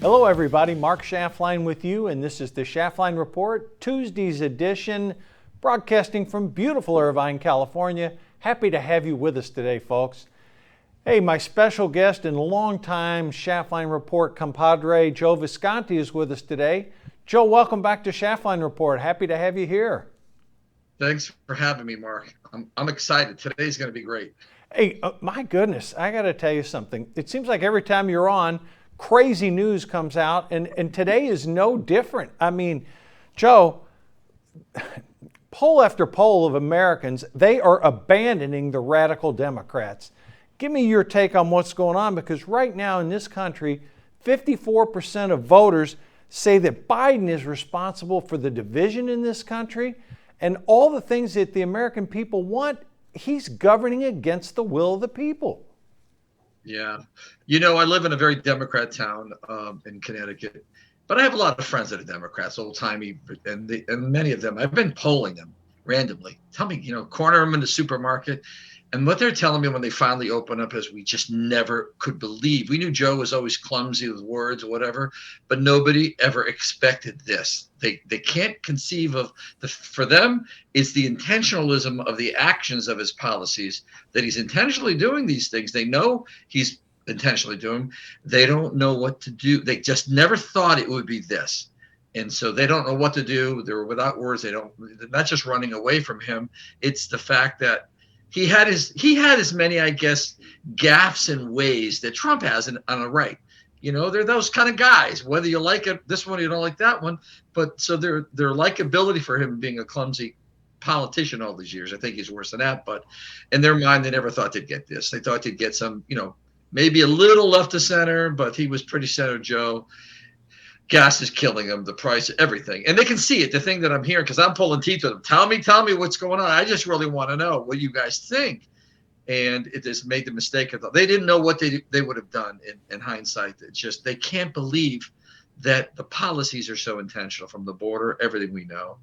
Hello everybody, Mark Schaftlein with you, and this is the Schaftlein Report, Tuesday's edition, broadcasting from beautiful Irvine, California. Happy to have you with us today, folks. Hey, my special guest and longtime Schaftlein Report compadre, Joe Visconti, is with us today. Joe, welcome back to Schaftlein Report. Happy to have you here. Thanks for having me, Mark. I'm excited. Today's going to be great. Hey, my goodness, I got to tell you something. It seems like every time you're on, crazy news comes out, and today is no different. I mean, Joe, poll after poll of Americans, they are abandoning the radical Democrats. Give me your take on what's going on, because right now in this country, 54% of voters say that Biden is responsible for the division in this country, and all the things that the American people want, he's governing against the will of the people. Yeah. You know, I live in a very Democrat town in Connecticut, but I have a lot of friends that are Democrats, old-timey, and many of them, I've been polling them randomly. Tell me, corner them in the supermarket. And what they're telling me when they finally open up is we just never could believe. We knew Joe was always clumsy with words or whatever, but nobody ever expected this. They can't conceive of for them, it's the intentionalism of the actions of his policies, that he's intentionally doing these things. They know he's intentionally doing. They don't know what to do. They just never thought it would be this. And so they don't know what to do. They're without words. They're not just running away from him. It's the fact that he had as many, I guess, gaffes and ways that Trump has on the right. They're those kind of guys, whether you like it, this one, you don't like that one. But so their likability for him being a clumsy politician all these years, I think he's worse than that. But in their mind, they never thought they'd get this. They thought they'd get some, maybe a little left of center, but he was pretty center Joe. Gas is killing them, the price, everything. And they can see it, the thing that I'm hearing, because I'm pulling teeth with them. Tell me what's going on. I just really want to know what you guys think. And it just made the mistake of they didn't know what they would have done in hindsight. It's just they can't believe that the policies are so intentional from the border, everything we know.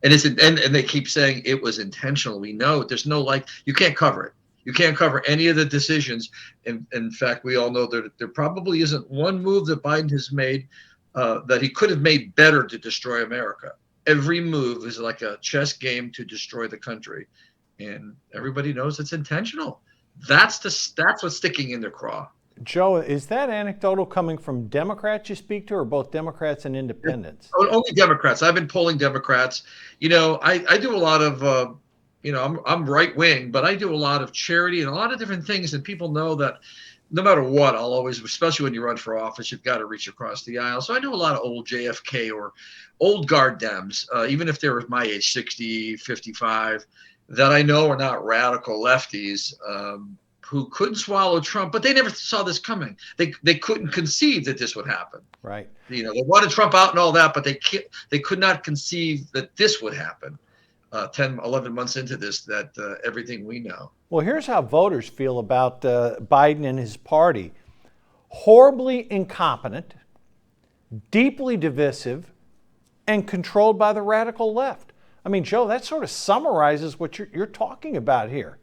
And and they keep saying it was intentional. We know there's no you can't cover it. You can't cover any of the decisions. In fact, we all know that there probably isn't one move that Biden has made that he could have made better to destroy America. Every move is like a chess game to destroy the country, and everybody knows it's intentional. That's what's sticking in their craw. Joe, is that anecdotal coming from Democrats you speak to, or both Democrats and independents? Only Democrats. I've been polling Democrats. I do a lot of, I'm right wing, but I do a lot of charity and a lot of different things, and people know that no matter what, I'll always, especially when you run for office, you've got to reach across the aisle. So I do a lot of old JFK or old guard Dems, even if they were my age, 60, 55, that I know are not radical lefties who couldn't swallow Trump, but they never saw this coming. They couldn't conceive that this would happen. Right. They wanted Trump out and all that, but they could not conceive that this would happen. 10, 11 months into this, that everything we know. Well, here's how voters feel about Biden and his party. Horribly incompetent, deeply divisive, and controlled by the radical left. I mean, Joe, that sort of summarizes what you're talking about here.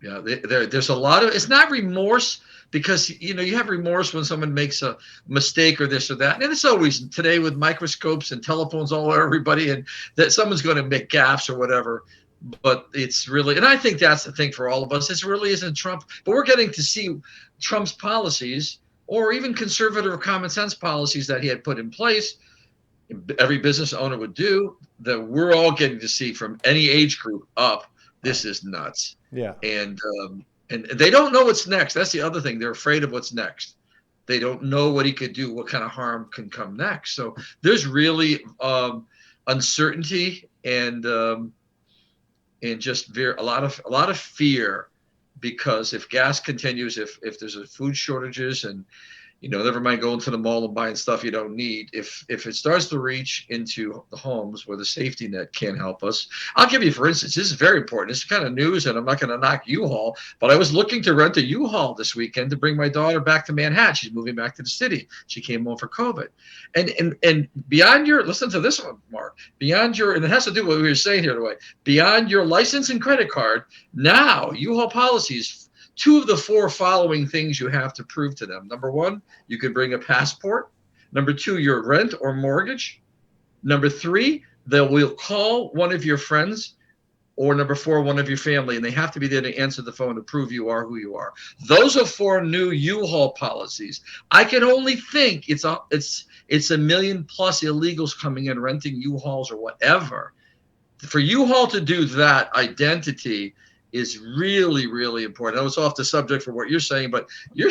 Yeah, there's a lot of, it's not remorse, because you have remorse when someone makes a mistake or this or that, and it's always today with microscopes and telephones all over everybody, and that someone's going to make gaffes or whatever. But it's really, and I think that's the thing for all of us, it really isn't Trump, but we're getting to see Trump's policies, or even conservative or common sense policies that he had put in place, every business owner would do, that we're all getting to see from any age group up. This is nuts. Yeah. And they don't know what's next. That's the other thing. They're afraid of what's next. They don't know what he could do, what kind of harm can come next. So there's really uncertainty and just a lot of fear, because if gas continues, if there's a food shortages, and never mind going to the mall and buying stuff you don't need. If it starts to reach into the homes where the safety net can't help us, I'll give you, for instance, this is very important. This is kind of news, and I'm not going to knock U-Haul, but I was looking to rent a U-Haul this weekend to bring my daughter back to Manhattan. She's moving back to the city. She came home for COVID. And beyond your, listen to this one, Mark, beyond your, and it has to do with what we were saying here today, beyond your license and credit card, now U-Haul policies two of the four following things you have to prove to them. Number one, you can bring a passport. Number two, your rent or mortgage. Number three, they will call one of your friends, or number four, one of your family, and they have to be there to answer the phone to prove you are who you are. Those are four new U-Haul policies. I can only think it's a million plus illegals coming in renting U-Hauls or whatever. For U-Haul to do that, identity is really, really important. I was off the subject for what you're saying, but your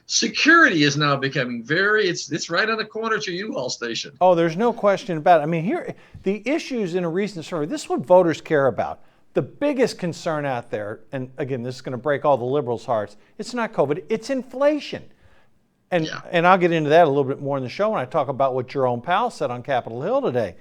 security is now becoming it's right on the corner to U-Haul station. Oh, there's no question about it. I mean, here, the issues in a recent survey, this is what voters care about. The biggest concern out there, and again, this is going to break all the liberals' hearts, it's not COVID, it's inflation. And I'll get into that a little bit more in the show when I talk about what Jerome Powell said on Capitol Hill today.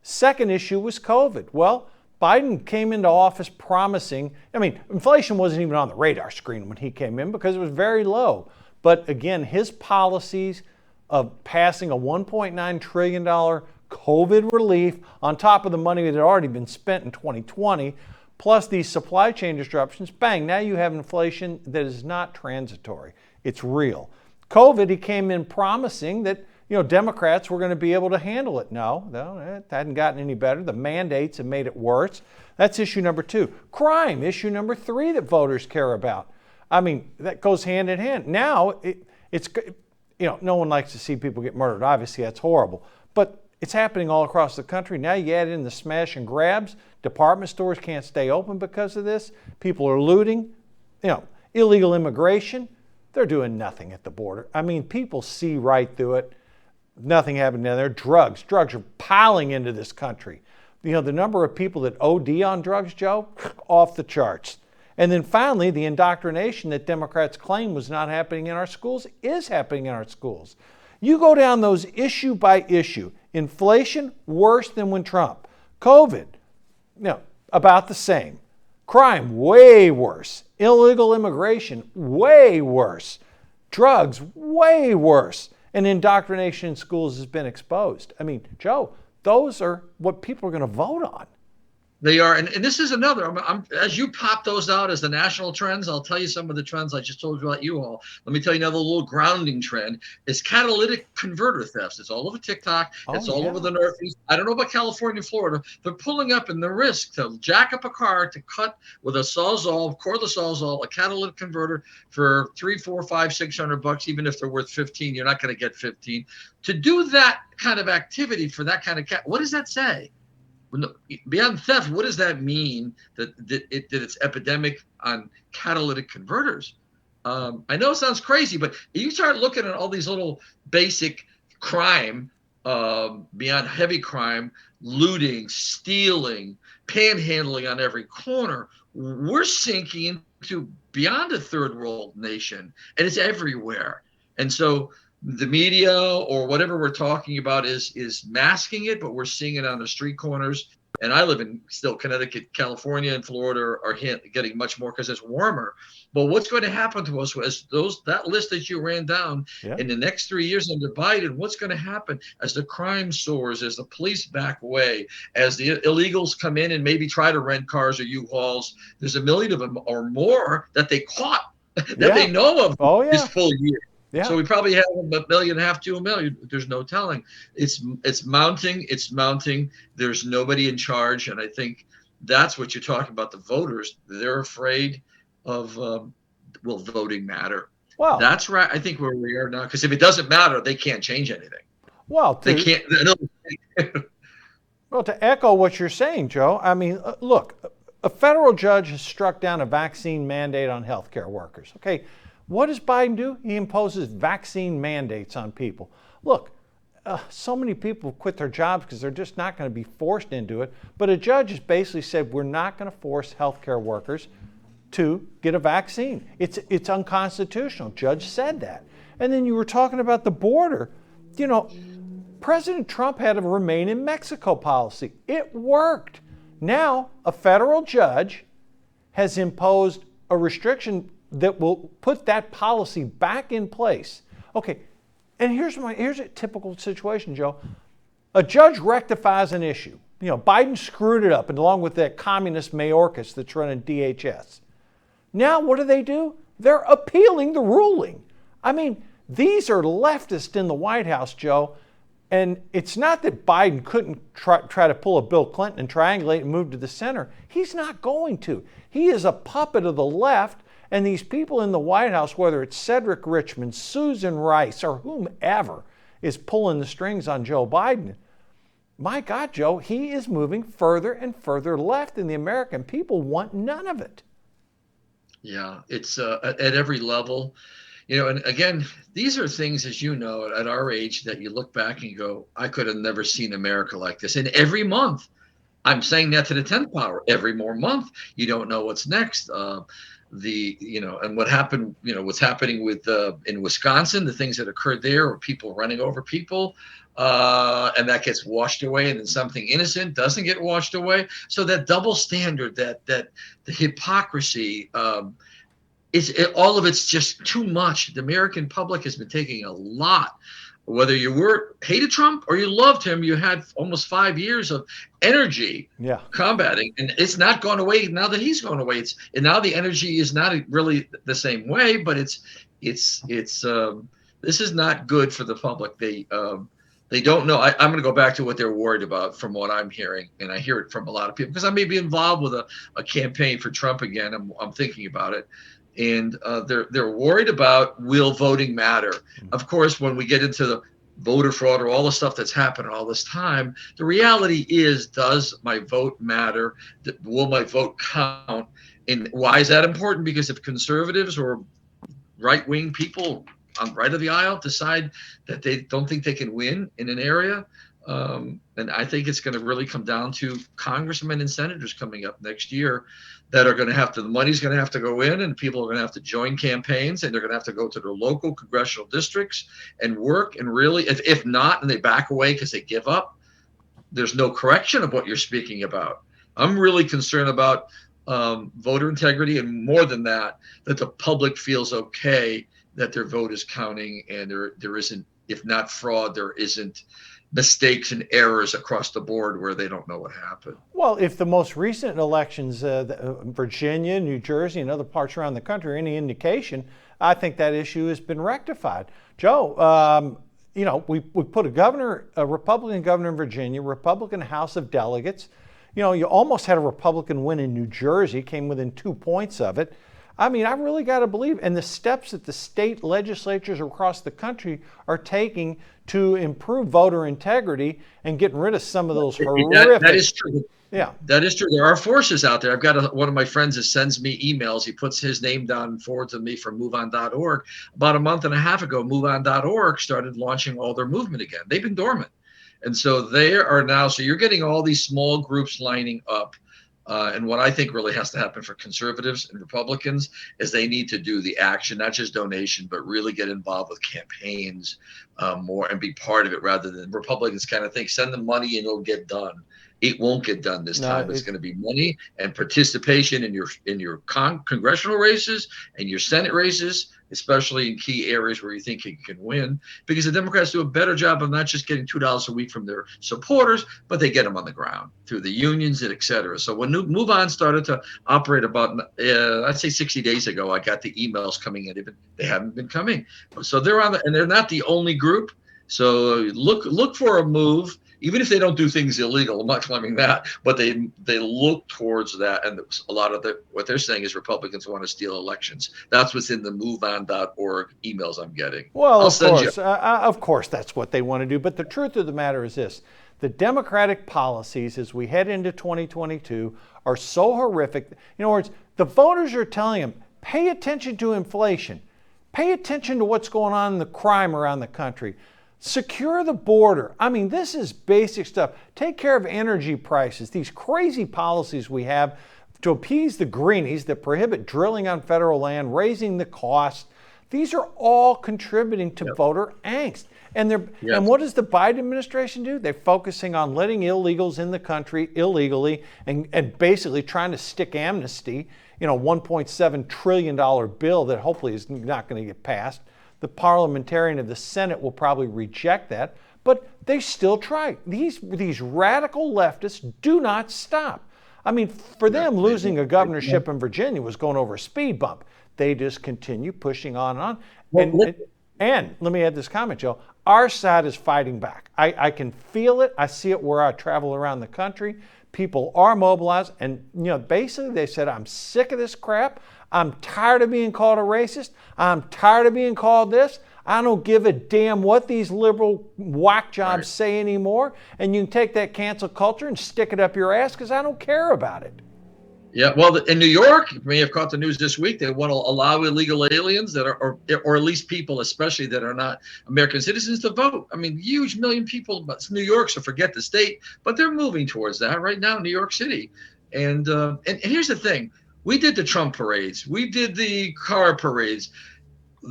Second issue was COVID. Well, Biden came into office promising, I mean, inflation wasn't even on the radar screen when he came in because it was very low. But again, his policies of passing a $1.9 trillion COVID relief on top of the money that had already been spent in 2020, plus these supply chain disruptions, bang, now you have inflation that is not transitory. It's real. COVID, he came in promising that Democrats were going to be able to handle it. No, it hadn't gotten any better. The mandates have made it worse. That's issue number two. Crime, issue number three that voters care about. I mean, that goes hand in hand. Now, it's no one likes to see people get murdered. Obviously, that's horrible. But it's happening all across the country. Now you add in the smash and grabs. Department stores can't stay open because of this. People are looting. Illegal immigration. They're doing nothing at the border. I mean, people see right through it. Nothing happened down there. Drugs are piling into this country. The number of people that OD on drugs, Joe, off the charts. And then finally, the indoctrination that Democrats claim was not happening in our schools is happening in our schools. You go down those issue by issue. Inflation, worse than when Trump. COVID, about the same. Crime, way worse. Illegal immigration, way worse. Drugs, way worse. And indoctrination in schools has been exposed. I mean, Joe, those are what people are going to vote on. They are, and this is another. As you pop those out as the national trends, I'll tell you some of the trends I just told you about U-Haul. Let me tell you another little grounding trend is catalytic converter thefts. It's all over TikTok. It's all over the Northeast. I don't know about California, Florida. They're pulling up in the risk to jack up a car to cut with a Sawzall, cordless Sawzall, a catalytic converter for $300, $400, $500, $600. Even if they're worth 15, you're not going to get 15. To do that kind of activity for that kind of what does that say? Beyond theft, what does that mean that it's epidemic on catalytic converters? I know it sounds crazy, but you start looking at all these little basic crime, beyond heavy crime, looting, stealing, panhandling on every corner. We're sinking into beyond a third world nation, and it's everywhere. And so the media or whatever we're talking about is masking it, but we're seeing it on the street corners. And I live in still Connecticut, California, and Florida are getting much more because it's warmer. But what's going to happen to us as that list that you ran down in the next 3 years under Biden? What's going to happen as the crime soars, as the police back away, as the illegals come in and maybe try to rent cars or U-Hauls? There's a million of them or more that they caught that they know of this full year. Yeah. So we probably have $1.5 million to $2 million. There's no telling. It's mounting. It's mounting. There's nobody in charge, and I think that's what you're talking about. The voters, they're afraid of will voting matter? Well, that's right. I think where we are now, because if it doesn't matter, they can't change anything. Well, they can't. Well, to echo what you're saying, Joe, I mean, look, a federal judge has struck down a vaccine mandate on healthcare workers. Okay. What does Biden do? He imposes vaccine mandates on people. Look, so many people quit their jobs because they're just not going to be forced into it. But a judge has basically said we're not going to force healthcare workers to get a vaccine. It's unconstitutional. Judge said that. And then you were talking about the border. President Trump had a remain in Mexico policy. It worked. Now, a federal judge has imposed a restriction that will put that policy back in place. Okay, and here's a typical situation, Joe. A judge rectifies an issue. Biden screwed it up, and along with that communist Mayorkas that's running DHS. Now what do? They're appealing the ruling. I mean, these are leftists in the White House, Joe. And it's not that Biden couldn't try to pull a Bill Clinton and triangulate and move to the center. He's not going to. He is a puppet of the left. And these people in the White House, whether it's Cedric Richmond, Susan Rice, or whomever is pulling the strings on Joe Biden, my God, Joe, he is moving further and further left, and the American people want none of it. Yeah, it's at every level. And again, these are things, as you know, at our age that you look back and you go, I could have never seen America like this. And every month, I'm saying that to the 10th power, every more month, you don't know what's next. And what happened, what's happening with in Wisconsin, the things that occurred there, or people running over people, and that gets washed away, and then something innocent doesn't get washed away. So that double standard, that the hypocrisy, all of it's just too much. The American public has been taking a lot. Whether you hated Trump or you loved him, you had almost 5 years of energy combating, and it's not gone away now that he's gone away. And now the energy is not really the same way, but it's this is not good for the public. They don't know. I'm going to go back to what they're worried about from what I'm hearing, and I hear it from a lot of people because I may be involved with a campaign for Trump again. I'm thinking about it. And they're worried about, will voting matter? Of course, when we get into the voter fraud or all the stuff that's happened all this time, the reality is, does my vote matter? Will my vote count? And why is that important? Because if conservatives or right-wing people on the right of the aisle decide that they don't think they can win in an area, and I think it's going to really come down to congressmen and senators coming up next year that are going to have to, the money's going to have to go in, and people are going to have to join campaigns, and they're going to have to go to their local congressional districts and work. And really, if not, and they back away because they give up, there's no correction of what you're speaking about. I'm really concerned about voter integrity, and more than that the public feels okay that their vote is counting, and there isn't, if not fraud, there isn't mistakes and errors across the board where they don't know what happened. Well, if the most recent elections, Virginia, New Jersey, and other parts around the country, are any indication, I think that issue has been rectified. Joe, we put a Republican governor in Virginia, Republican House of Delegates. You almost had a Republican win in New Jersey, came within 2 points of it. I mean, I really got to believe, and the steps that the state legislatures across the country are taking to improve voter integrity and getting rid of some of those horrific. That is true. Yeah, that is true. There are forces out there. I've got one of my friends that sends me emails. He puts his name down and forwards to me from MoveOn.org. About a month and a half ago, MoveOn.org started launching all their movement again. They've been dormant, and so they are now. So you're getting all these small groups lining up. And what I think really has to happen for conservatives and Republicans is they need to do the action, not just donation, but really get involved with campaigns more and be part of it, rather than Republicans kind of think, send them money and it'll get done. It won't get done this time. It's going to be money and participation in your congressional races and your Senate races, especially in key areas where you think you can win, because the Democrats do a better job of not just getting $2 a week from their supporters, but they get them on the ground through the unions and et cetera. So when Move On started to operate about, I'd say 60 days ago, I got the emails coming in. They haven't been coming. So they're and they're not the only group. So look for a move. Even if they don't do things illegal, I'm not claiming that, but they look towards that. And a lot of what they're saying is Republicans want to steal elections. That's what's in the MoveOn.org emails I'm getting. Well, of course, that's what they want to do. But the truth of the matter is this. The Democratic policies as we head into 2022 are so horrific. In other words, the voters are telling them, pay attention to inflation. Pay attention to what's going on in the crime around the country. Secure the border. I mean, this is basic stuff. Take care of energy prices. These crazy policies we have to appease the greenies that prohibit drilling on federal land, raising the cost. These are all contributing to voter angst. And and what does the Biden administration do? They're focusing on letting illegals in the country illegally and basically trying to stick amnesty, $1.7 trillion bill that hopefully is not going to get passed. The parliamentarian of the Senate will probably reject that, but they still try. These radical leftists do not stop. I mean, for them, losing a governorship in Virginia was going over a speed bump. They just continue pushing on and on. And let me add this comment, Joe. Our side is fighting back. I can feel it. I see it where I travel around the country. People are mobilized. And, basically they said, I'm sick of this crap. I'm tired of being called a racist. I'm tired of being called this. I don't give a damn what these liberal whack jobs say anymore. And you can take that cancel culture and stick it up your ass because I don't care about it. Yeah, well, in New York, you may have caught the news this week, they want to allow illegal aliens that are, or at least people, especially that are not American citizens, to vote. I mean, huge million people, but it's New York, so forget the state, but they're moving towards that right now in New York City. And here's the thing. We did the Trump parades. We did the car parades.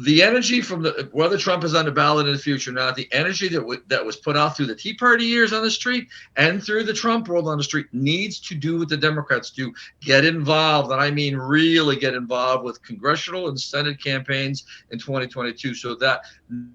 The energy from whether Trump is on the ballot in the future or not, the energy that was put out through the Tea Party years on the street and through the Trump world on the street needs to do what the Democrats do. Get involved, and I mean really get involved with congressional and Senate campaigns in 2022 so that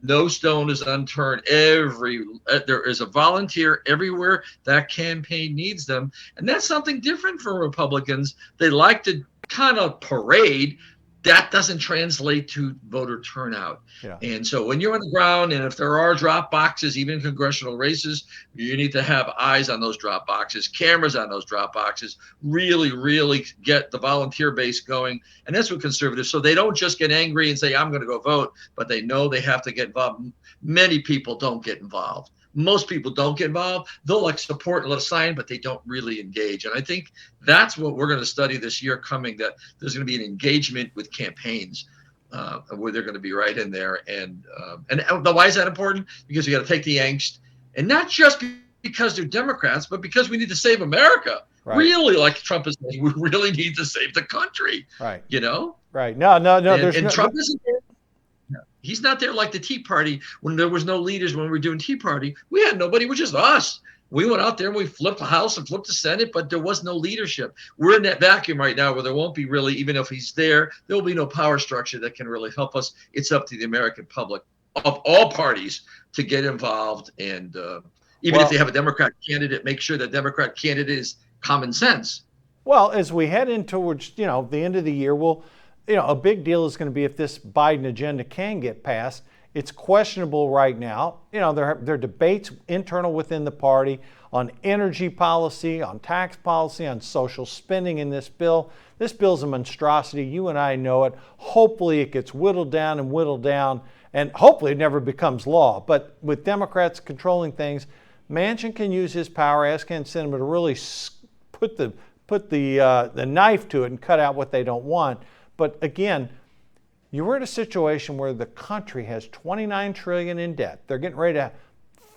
no stone is unturned. There is a volunteer everywhere that campaign needs them. And that's something different for Republicans. They like to kind of parade. That doesn't translate to voter turnout. Yeah. And so when you're on the ground, and if there are drop boxes, even in congressional races, you need to have eyes on those drop boxes, cameras on those drop boxes, really, really get the volunteer base going. And that's what conservatives, so they don't just get angry and say, I'm going to go vote, but they know they have to get involved. Many people don't get involved. Most people don't get involved. They'll support and let us sign, but they don't really engage. And I think that's what we're going to study this year coming, that there's going to be an engagement with campaigns where they're going to be right in there. And why is that important? Because you got to take the angst, and not just because they're Democrats, but because we need to save America. Right. Really, like Trump is saying, we really need to save the country. Right. Right. No. And Trump isn't there. He's not there like the Tea Party when there was no leaders. When we were doing Tea Party, we had nobody. It was just us. We went out there and we flipped the House and flipped the Senate, but there was no leadership. We're in that vacuum right now where there won't be really, even if he's there will be no power structure that can really help us. It's up to the American public of all parties to get involved. And even if they have a Democrat candidate, make sure that Democrat candidate is common sense. Well, as we head in towards, the end of the year, a big deal is going to be if this Biden agenda can get passed. It's questionable right now. There are debates internal within the party on energy policy, on tax policy, on social spending in this bill. This bill's a monstrosity. You and I know it. Hopefully it gets whittled down, and hopefully it never becomes law. But with Democrats controlling things, Manchin can use his power, as can Sinema, to really put the knife to it and cut out what they don't want. But again, you were in a situation where the country has $29 trillion in debt. They're getting ready to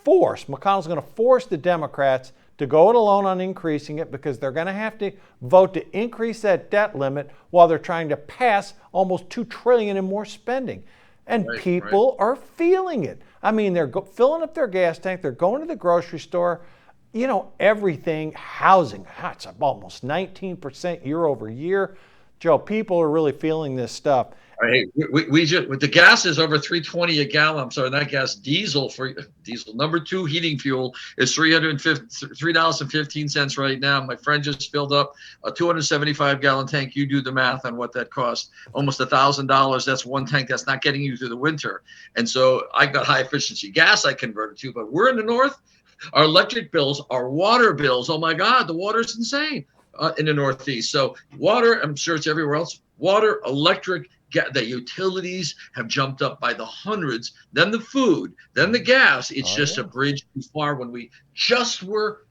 McConnell's going to force the Democrats to go it alone on increasing it, because they're going to have to vote to increase that debt limit while they're trying to pass almost $2 trillion in more spending. And people are feeling it. I mean, they're filling up their gas tank. They're going to the grocery store. Everything, housing, it's up almost 19% year over year. Joe, people are really feeling this stuff. Hey, we just, with the gas is over $3.20 a gallon. I'm sorry, not gas, diesel. Number two heating fuel is $3.15 right now. My friend just filled up a 275-gallon tank. You do the math on what that costs. Almost $1,000. That's one tank. That's not getting you through the winter. And so I got high efficiency gas I converted to, but we're in the north. Our electric bills, our water bills. Oh my God, the water's insane in the Northeast. So water, I'm sure it's everywhere else. Water, electric, the utilities have jumped up by the hundreds. Then the food, then the gas. It's just a bridge too far when we just were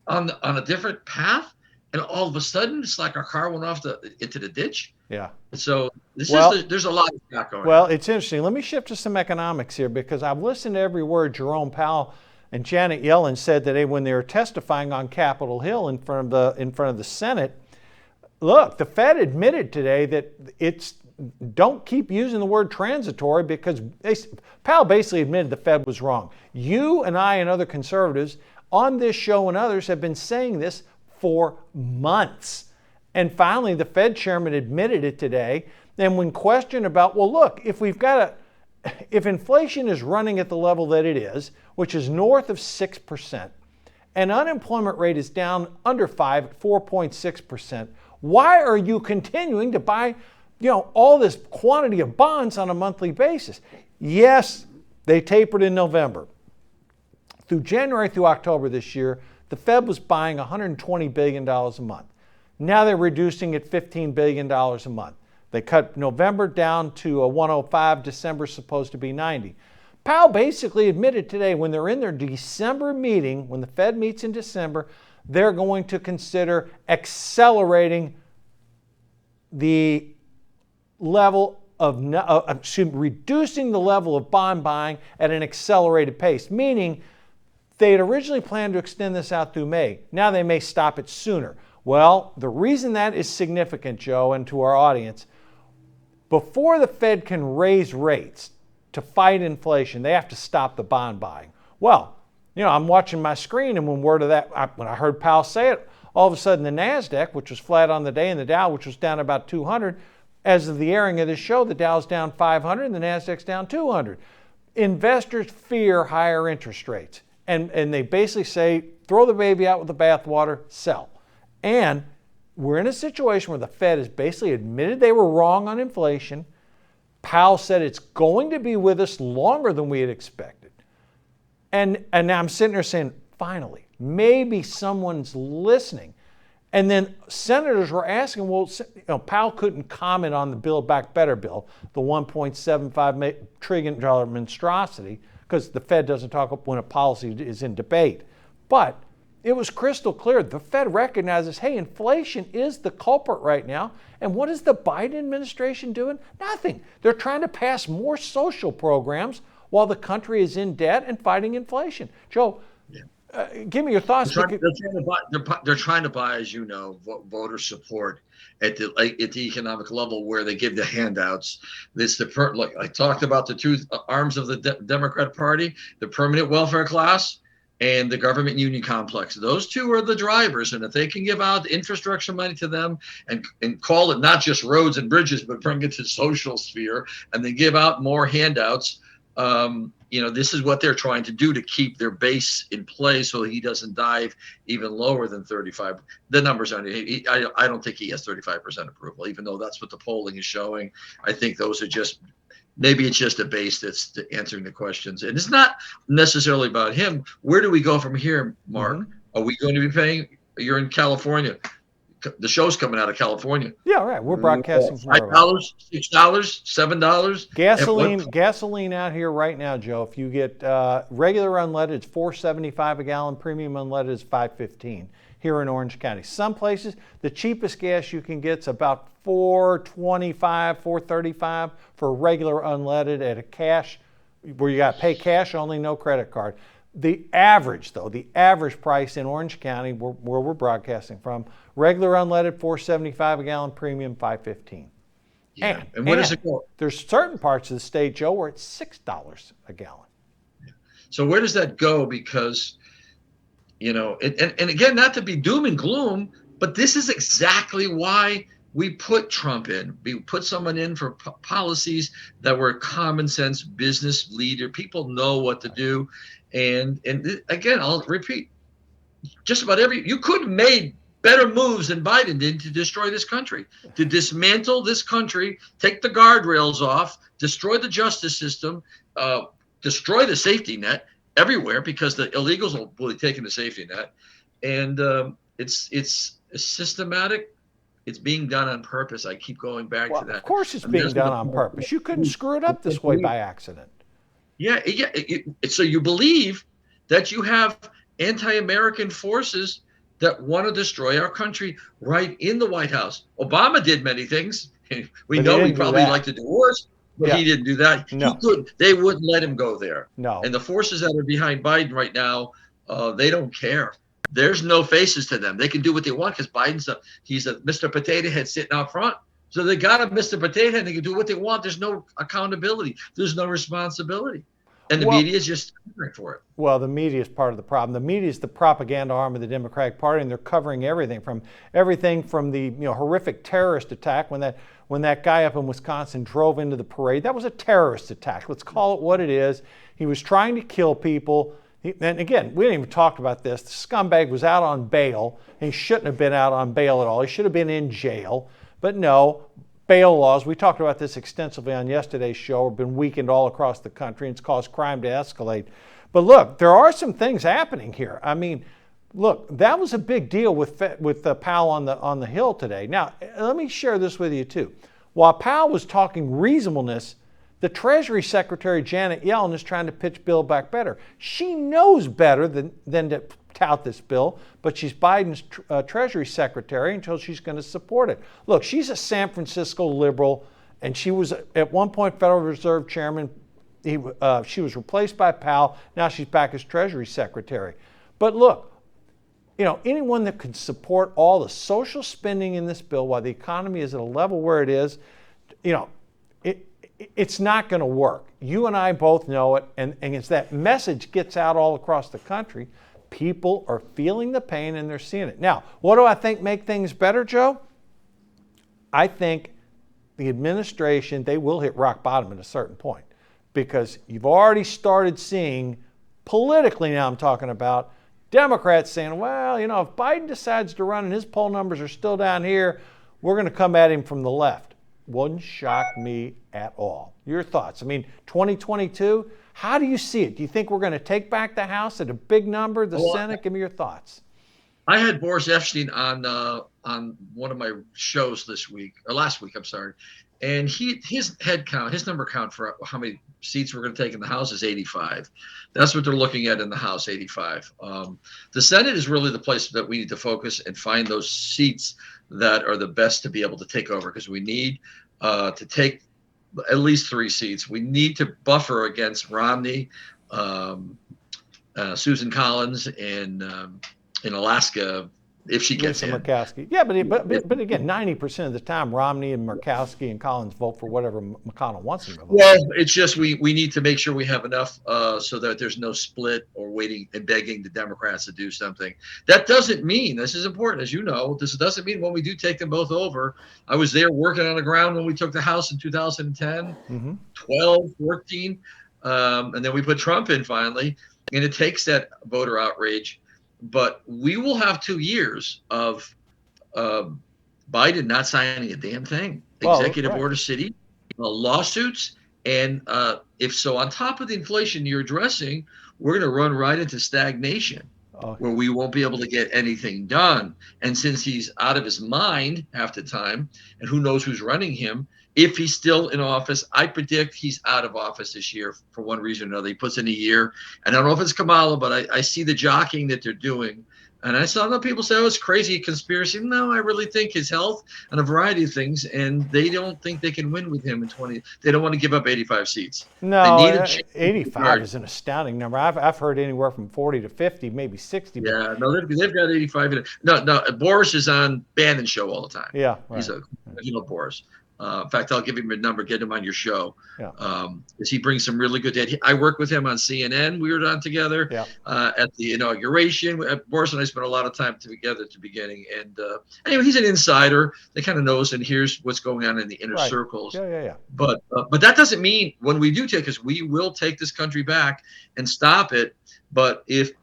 on a different path, and all of a sudden it's like our car went off into the ditch. Yeah. So there's a lot of that going on. Well, it's interesting. Let me shift to some economics here, because I've listened to every word Jerome Powell and Janet Yellen said today when they were testifying on Capitol Hill in front of the Senate. Look, the Fed admitted today that don't keep using the word transitory, because Powell basically admitted the Fed was wrong. You and I and other conservatives on this show and others have been saying this for months. And finally, the Fed chairman admitted it today. And when questioned about, well, look, if inflation is running at the level that it is, which is north of 6%, and unemployment rate is down under 5 at 4.6%. Why are you continuing to buy, all this quantity of bonds on a monthly basis? Yes, they tapered in November. Through January through October this year, the Fed was buying $120 billion a month. Now they're reducing it $15 billion a month. They cut November down to 105, December's supposed to be 90. Powell basically admitted today when they're in their December meeting, when the Fed meets in December, they're going to consider accelerating the level of, reducing the level of bond buying at an accelerated pace, meaning they had originally planned to extend this out through May. Now they may stop it sooner. Well, the reason that is significant, Joe, and to our audience, before the Fed can raise rates to fight inflation, they have to stop the bond buying. Well, I'm watching my screen, and when I heard Powell say it, all of a sudden the NASDAQ, which was flat on the day, and the Dow, which was down about 200, as of the airing of this show, the Dow's down 500 and the NASDAQ's down 200. Investors fear higher interest rates, and they basically say, throw the baby out with the bathwater, sell. And we're in a situation where the Fed has basically admitted they were wrong on inflation. Powell said it's going to be with us longer than we had expected. And now I'm sitting there saying, finally, maybe someone's listening. And then senators were asking, Powell couldn't comment on the Build Back Better bill, the $1.75 trillion monstrosity, because the Fed doesn't talk when a policy is in debate. But it was crystal clear. The Fed recognizes, hey, inflation is the culprit right now. And what is the Biden administration doing? Nothing. They're trying to pass more social programs while the country is in debt and fighting inflation. Joe, give me your thoughts. They're trying to buy, as you know, voter support at the economic level where they give the handouts. I talked about the two arms of the Democrat Party, the permanent welfare class and the government union complex. Those two are the drivers. And if they can give out infrastructure money to them and call it not just roads and bridges, but bring it to social sphere, and they give out more handouts, this is what they're trying to do to keep their base in place so he doesn't dive even lower than 35. The numbers aren't, I don't think he has 35% approval, even though that's what the polling is showing. I think those are maybe it's just a base that's answering the questions. And it's not necessarily about him. Where do we go from here, Mark? Mm-hmm. Are we going to be paying? You're in California. The show's coming out of California. Yeah, right. We're broadcasting from $5, $6, $7. Gasoline out here right now, Joe. If you get regular unleaded, it's $4.75 a gallon. Premium unleaded is $5.15 here in Orange County. Some places, the cheapest gas you can get is about $4.25, $4.35 for regular unleaded at a cash, where you got to pay cash only, no credit card. The average price in Orange County, where we're broadcasting from, regular unleaded $4.75 a gallon, premium $5.15. Yeah. And where does it go? There's certain parts of the state, Joe, where it's $6 a gallon. Yeah. So where does that go? Because, and again, not to be doom and gloom, but this is exactly why we put Trump in. We put someone in for policies that were common sense business leader. People know what to do. And again, I'll repeat, just about you could have made better moves than Biden did to destroy this country, to dismantle this country, take the guardrails off, destroy the justice system, destroy the safety net everywhere, because the illegals will be taking the safety net. And it's systematic. It's being done on purpose. I keep going back to that. Of course it's being done on purpose. You couldn't screw it up this way by accident. Yeah. So you believe that you have anti-American forces that want to destroy our country right in the White House. Obama did many things. We know he probably liked the divorce, but he didn't do that. No. They wouldn't let him go there. No. And the forces that are behind Biden right now, they don't care. There's no faces to them. They can do what they want because he's a Mr. Potato Head sitting out front. So they got a Mr. Potato Head. They can do what they want. There's no accountability. There's no responsibility. And the media is just covering for it. Well, the media is part of the problem. The media is the propaganda arm of the Democratic Party, and they're covering everything from the horrific terrorist attack when that guy up in Wisconsin drove into the parade. That was a terrorist attack. Let's call it what it is. He was trying to kill people. And again, we didn't even talk about this. The scumbag was out on bail. He shouldn't have been out on bail at all. He should have been in jail. But no, bail laws, we talked about this extensively on yesterday's show, have been weakened all across the country, and it's caused crime to escalate. But look, there are some things happening here. I mean, look, that was a big deal with Powell on the Hill today. Now, let me share this with you too. While Powell was talking reasonableness, the Treasury Secretary, Janet Yellen, is trying to pitch Build Back Better. She knows better than to tout this bill, but she's Biden's Treasury Secretary until she's going to support it. Look, she's a San Francisco liberal, and she was at one point Federal Reserve Chairman. She was replaced by Powell. Now she's back as Treasury Secretary. But look, anyone that can support all the social spending in this bill while the economy is at a level where it is, it's not going to work. You and I both know it, and as that message gets out all across the country, people are feeling the pain and they're seeing it. Now, what do I think make things better, Joe? I think the administration, they will hit rock bottom at a certain point, because you've already started seeing, politically now I'm talking about, Democrats saying, well, if Biden decides to run and his poll numbers are still down here, we're going to come at him from the left. Wouldn't shock me at all. Your thoughts? I mean, 2022, how do you see it? Do you think we're going to take back the House at a big number, the Senate? Give me your thoughts. I had Boris Epshteyn on one of my shows last week, I'm sorry. And his number count for how many seats we're going to take in the House is 85. That's what they're looking at in the House, 85. The Senate is really the place that we need to focus and find those seats that are the best to be able to take over, because we need to take at least 3 seats. We need to buffer against Romney, Susan Collins in Alaska, if she gets in. Murkowski. Yeah, but again, 90% of the time, Romney and Murkowski and Collins vote for whatever McConnell wants them to vote. Well, it's just we need to make sure we have enough so that there's no split or waiting and begging the Democrats to do something. That doesn't mean, this is important, as you know, this doesn't mean when we do take them both over. I was there working on the ground when we took the House in 2010, 12, 14, and then we put Trump in finally, and it takes that voter outrage. But we will have 2 years of Biden not signing a damn thing. Executive order city, lawsuits. And if so, on top of the inflation you're addressing, we're going to run right into stagnation where we won't be able to get anything done. And since he's out of his mind half the time, and who knows who's running him, if he's still in office, I predict he's out of office this year for one reason or another. He puts in a year. And I don't know if it's Kamala, but I see the jockeying that they're doing. And I saw people say, oh, it's crazy, conspiracy. No, I really think his health and a variety of things. And they don't think they can win with him in 20. They don't want to give up 85 seats. No, 85 is an astounding number. I've heard anywhere from 40 to 50, maybe 60. Yeah, no, they've got 85 in it. No, Boris is on Bannon show all the time. Yeah, right. He's Boris. In fact, I'll give him a number, get him on your show. Yeah. Because he brings some really good data. I worked with him on CNN. We were on together at the inauguration. Boris and I spent a lot of time together at the beginning. And anyway, he's an insider that kind of knows and hears what's going on in the inner circles. Yeah. But that doesn't mean when we do take this, we will take this country back and stop it. But if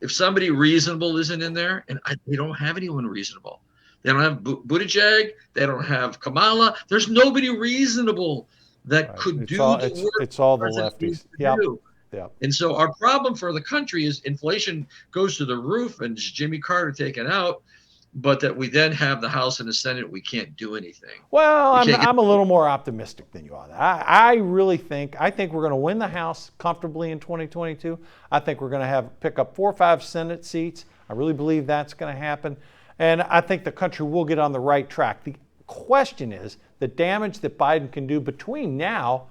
somebody reasonable isn't in there, and they don't have anyone reasonable. They don't have Buttigieg. They don't have Kamala. There's nobody reasonable that could do the work. It's all the lefties. Yeah. And so our problem for the country is inflation goes to the roof and Jimmy Carter taken out, but that we then have the House and the Senate, we can't do anything. Well, I'm a little more optimistic than you are. I really think we're going to win the House comfortably in 2022. I think we're going to pick up 4 or 5 Senate seats. I really believe that's going to happen. And I think the country will get on the right track. The question is the damage that Biden can do between now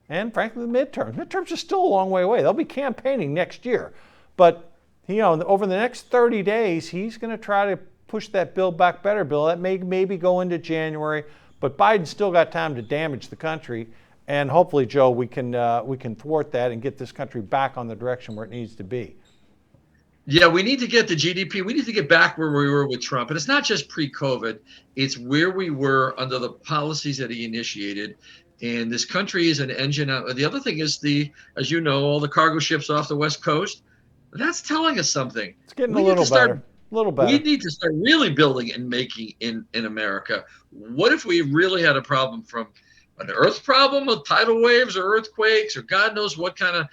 and, frankly, the midterms. Midterms are still a long way away. They'll be campaigning next year. But, over the next 30 days, he's going to try to push that Build Back Better bill. That may maybe go into January. But Biden's still got time to damage the country. And hopefully, Joe, we can thwart that and get this country back on the direction where it needs to be. Yeah, we need to get the GDP. We need to get back where we were with Trump. And it's not just pre-COVID. It's where we were under the policies that he initiated. And this country is an engine. The other thing is as you know, all the cargo ships off the West Coast. That's telling us something. It's getting We a need little to start. better. A little We better. need to start really building and making in America. What if we really had a problem from an earth problem with tidal waves or earthquakes or God knows what kind of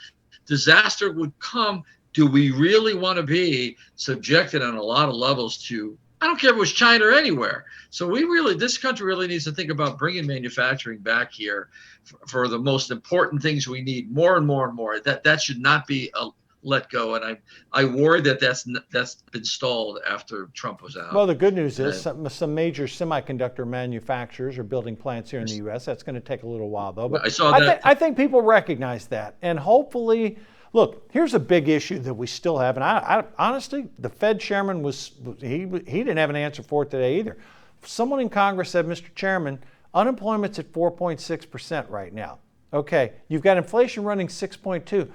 disaster would come? Do we really want to be subjected on a lot of levels to, I don't care if it was China or anywhere. So this country really needs to think about bringing manufacturing back here for the most important things we need more and more and more. That should not be let go. And I worry that's been stalled after Trump was out. Well, the good news is some major semiconductor manufacturers are building plants here in the U.S. That's going to take a little while, though. But I saw that. I think people recognize that. And hopefully, look, here's a big issue that we still have. And I honestly, the Fed chairman he didn't have an answer for it today either. Someone in Congress said, Mr. Chairman, unemployment's at 4.6% right now. Okay, you've got inflation running 6.2.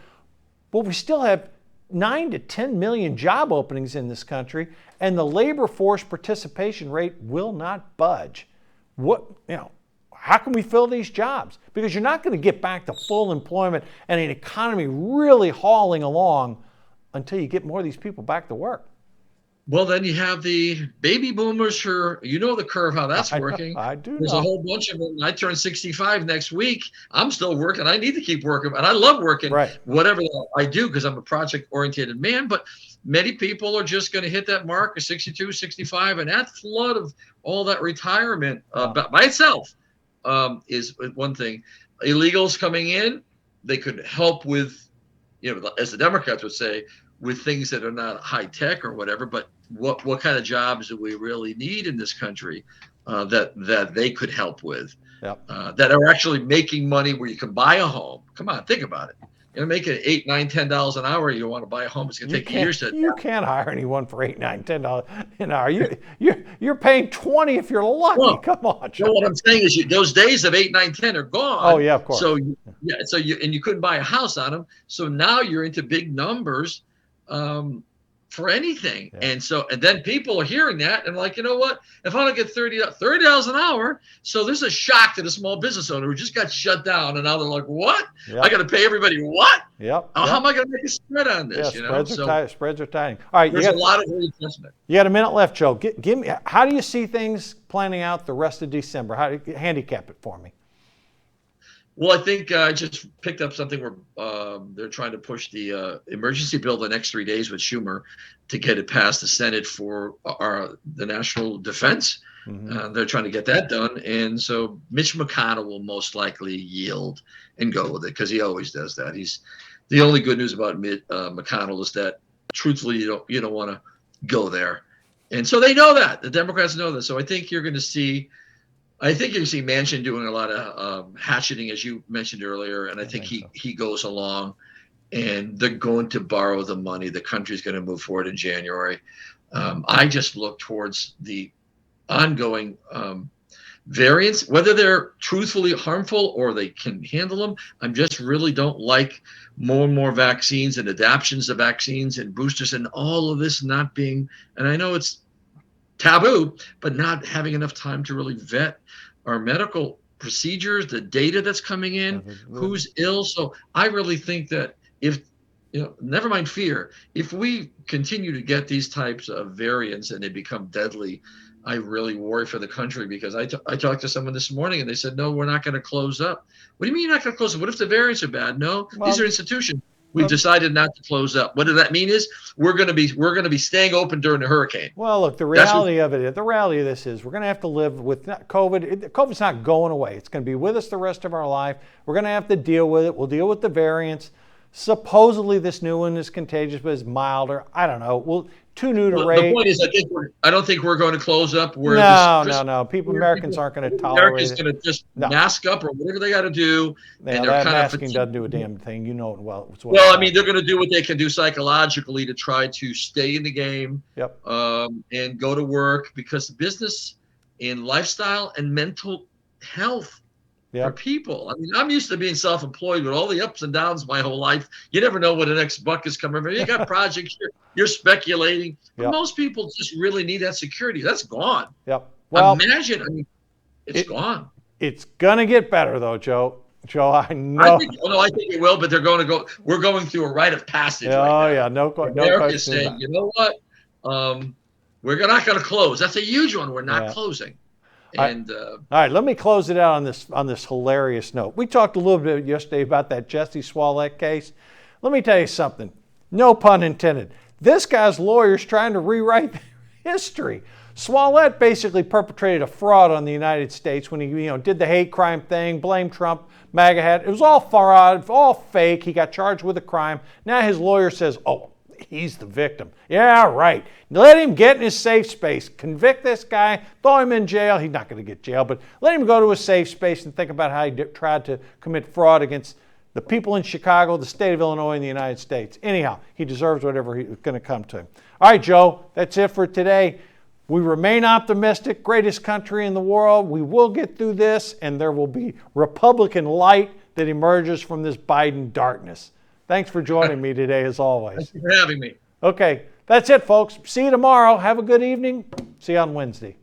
But we still have 9 to 10 million job openings in this country, and the labor force participation rate will not budge. How can we fill these jobs? Because you're not going to get back to full employment and an economy really hauling along until you get more of these people back to work. Well, then you have the baby boomers the curve, how that's working. I do There's know. a whole bunch of them. I turn 65 next week. I'm still working. I need to keep working. And I love working, right, whatever I do, because I'm a project-oriented man. But many people are just going to hit that mark of 62, 65. And that flood of all that retirement by itself is one thing. Illegals coming in, they could help with, as the Democrats would say, with things that are not high tech or whatever, but what kind of jobs do we really need in this country that they could help with, that are actually making money where you can buy a home? Come on, think about it. You're making $8, $9, $10 an hour. You want to buy a home? It's going to take years to. You can't hire anyone for $8, $9, $10 an hour. You're paying $20 if you're lucky. Well, come on. What I'm saying is, those days of 8, 9, 10 are gone. Oh yeah, of course. So you couldn't buy a house on them. So now you're into big numbers. For anything. Yeah. And then people are hearing that and like, you know what, if I don't get $30 an hour, so there's a shock to the small business owner who just got shut down, and now they're like, what? Yep. I got to pay everybody what? Yep. How am I going to make a spread on this? Spreads are tightening. All right, there's a lot of readjustment. You got a minute left, Joe. Give me, how do you see things planning out the rest of December? How do you handicap it for me? Well, I think I just picked up something where they're trying to push the emergency bill the next 3 days with Schumer to get it past the Senate for the national defense. Mm-hmm. They're trying to get that done. And so Mitch McConnell will most likely yield and go with it because he always does that. The only good news about McConnell is that truthfully, you don't want to go there. And so they know that. The Democrats know that. So I think you're going to see Manchin doing a lot of hatcheting, as you mentioned earlier, and I think he goes along, and they're going to borrow the money. The country's going to move forward in January. I just look towards the ongoing variants, whether they're truthfully harmful or they can handle them. I just really don't like more and more vaccines and adaptions of vaccines and boosters and all of this not being, and I know it's taboo, but not having enough time to really vet our medical procedures, the data that's coming in, who's ill. So I really think that never mind fear, if we continue to get these types of variants and they become deadly, I really worry for the country because I talked to someone this morning and they said, no, we're not going to close up. What do you mean you're not going to close up? What if the variants are bad? No, these are institutions. We've decided not to close up. What does that mean is we're going to be staying open during the hurricane. Well, look, the reality of this is we're going to have to live with COVID. COVID's not going away. It's going to be with us the rest of our life. We're going to have to deal with it. We'll deal with the variants. Supposedly this new one is contagious, but it's milder. I don't know. Well, too new to rate. The point is, I don't think we're going to close up. No. Americans aren't going to tolerate it. Americans going to just mask up or whatever they got to do. Yeah, and that masking doesn't do a damn thing. You know it well. Well, I mean, they're going to do what they can do psychologically to try to stay in the game. Yep. And go to work because business and lifestyle and mental health for people. I mean, I'm used to being self-employed with all the ups and downs my whole life. You never know what the next buck is coming from. You got projects, you're speculating. But most people just really need that security. That's gone. Yep. Well, imagine, it's gone. It's going to get better, though, Joe. Joe, I know. I think it will, but we're going through a rite of passage right now. Oh, yeah, no America's question saying, about it. you know what? We're not going to close. That's a huge one. We're not closing. And all right, let me close it out on this hilarious note. We talked a little bit yesterday about that Jussie Smollett case. Let me tell you something. No pun intended. This guy's lawyer's trying to rewrite history. Smollett basically perpetrated a fraud on the United States when he did the hate crime thing, blamed Trump, MAGA hat. It was all fraud, all fake. He got charged with a crime. Now his lawyer says, oh, he's the victim. Yeah, right. Let him get in his safe space. Convict this guy, throw him in jail. He's not going to get jail, but let him go to a safe space and think about how he tried to commit fraud against the people in Chicago, the state of Illinois, and the United States. Anyhow, he deserves whatever he's going to come to him. All right, Joe, that's it for today. We remain optimistic, greatest country in the world. We will get through this, and there will be Republican light that emerges from this Biden darkness. Thanks for joining me today, as always. Thank you for having me. Okay, that's it, folks. See you tomorrow. Have a good evening. See you on Wednesday.